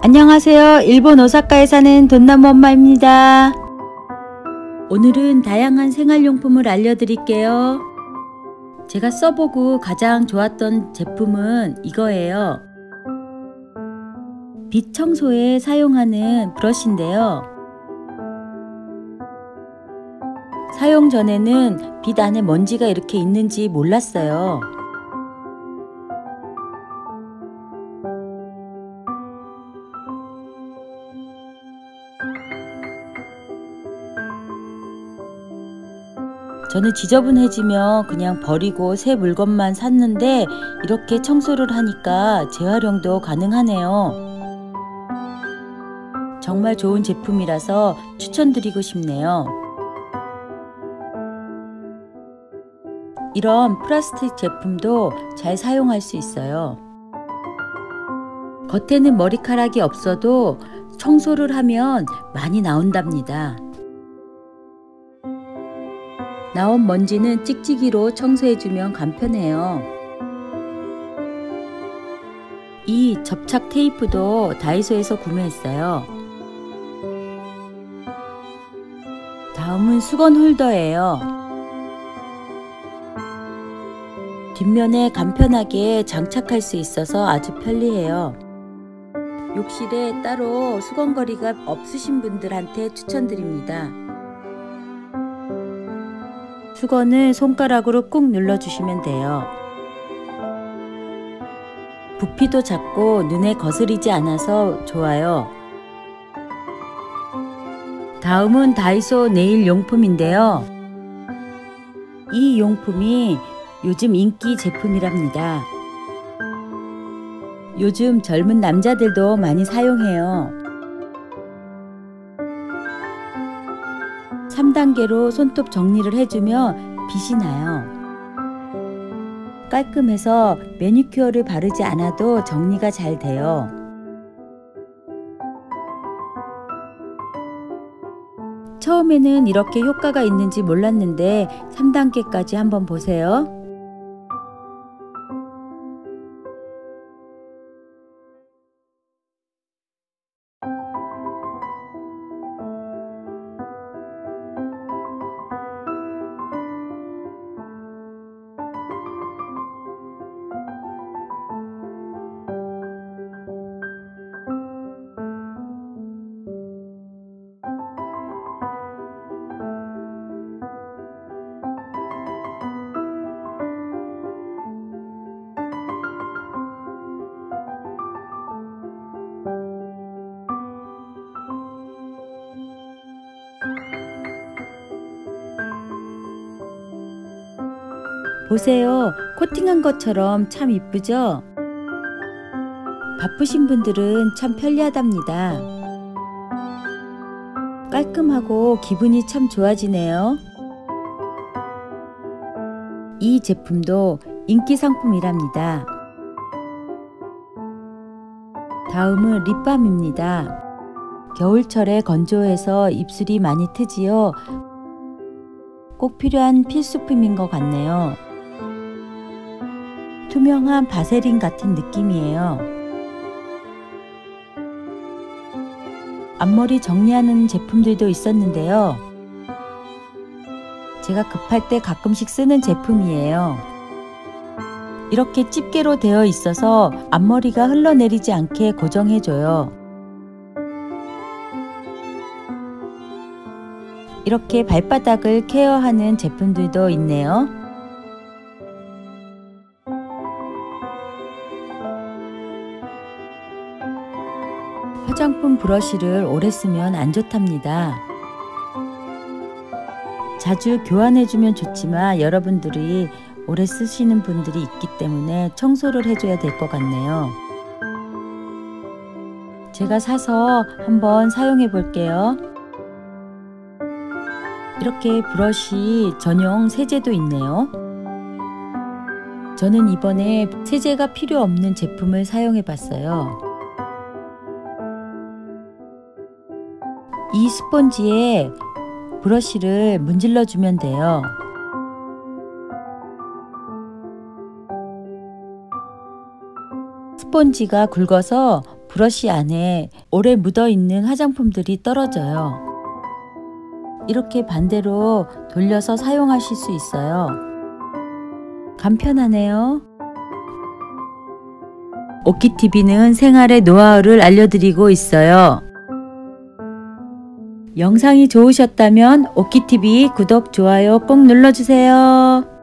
안녕하세요. 일본 오사카에 사는 돈나무 엄마입니다. 오늘은 다양한 생활용품을 알려드릴게요. 제가 써보고 가장 좋았던 제품은 이거예요. 빛 청소에 사용하는 브러쉬인데요. 사용 전에는 빛 안에 먼지가 이렇게 있는지 몰랐어요. 저는 지저분해지면 그냥 버리고 새 물건만 샀는데 이렇게 청소를 하니까 재활용도 가능하네요. 정말 좋은 제품이라서 추천드리고 싶네요. 이런 플라스틱 제품도 잘 사용할 수 있어요. 겉에는 머리카락이 없어도 청소를 하면 많이 나온답니다. 나온 먼지는 찍찍이로 청소해주면 간편해요. 이 접착 테이프도 다이소에서 구매했어요. 다음은 수건 홀더예요. 뒷면에 간편하게 장착할 수 있어서 아주 편리해요. 욕실에 따로 수건거리가 없으신 분들한테 추천드립니다. 수건을 손가락으로 꾹 눌러주시면 돼요. 부피도 작고 눈에 거스리지 않아서 좋아요. 다음은 다이소 네일 용품인데요. 이 용품이 요즘 인기 제품이랍니다. 요즘 젊은 남자들도 많이 사용해요. 3단계로 손톱 정리를 해주면 빛이 나요. 깔끔해서 매니큐어를 바르지 않아도 정리가 잘 돼요. 처음에는 이렇게 효과가 있는지 몰랐는데 3단계까지 한번 보세요. 보세요. 코팅한 것처럼 참 이쁘죠? 바쁘신 분들은 참 편리하답니다. 깔끔하고 기분이 참 좋아지네요. 이 제품도 인기 상품이랍니다. 다음은 립밤입니다. 겨울철에 건조해서 입술이 많이 트지요. 꼭 필요한 필수품인 것 같네요. 투명한 바세린 같은 느낌이에요. 앞머리 정리하는 제품들도 있었는데요. 제가 급할 때 가끔씩 쓰는 제품이에요. 이렇게 집게로 되어 있어서 앞머리가 흘러내리지 않게 고정해줘요. 이렇게 발바닥을 케어하는 제품들도 있네요. 화장품 브러쉬를 오래 쓰면 안 좋답니다. 자주 교환해주면 좋지만 여러분들이 오래 쓰시는 분들이 있기 때문에 청소를 해줘야 될 것 같네요. 제가 사서 한번 사용해 볼게요. 이렇게 브러쉬 전용 세제도 있네요. 저는 이번에 세제가 필요 없는 제품을 사용해 봤어요. 이 스펀지에 브러쉬를 문질러 주면 돼요. 스펀지가 굵어서 브러쉬 안에 오래 묻어있는 화장품들이 떨어져요. 이렇게 반대로 돌려서 사용하실 수 있어요. 간편하네요. 오키TV는 생활의 노하우를 알려드리고 있어요. 영상이 좋으셨다면 오키TV 구독, 좋아요 꼭 눌러주세요.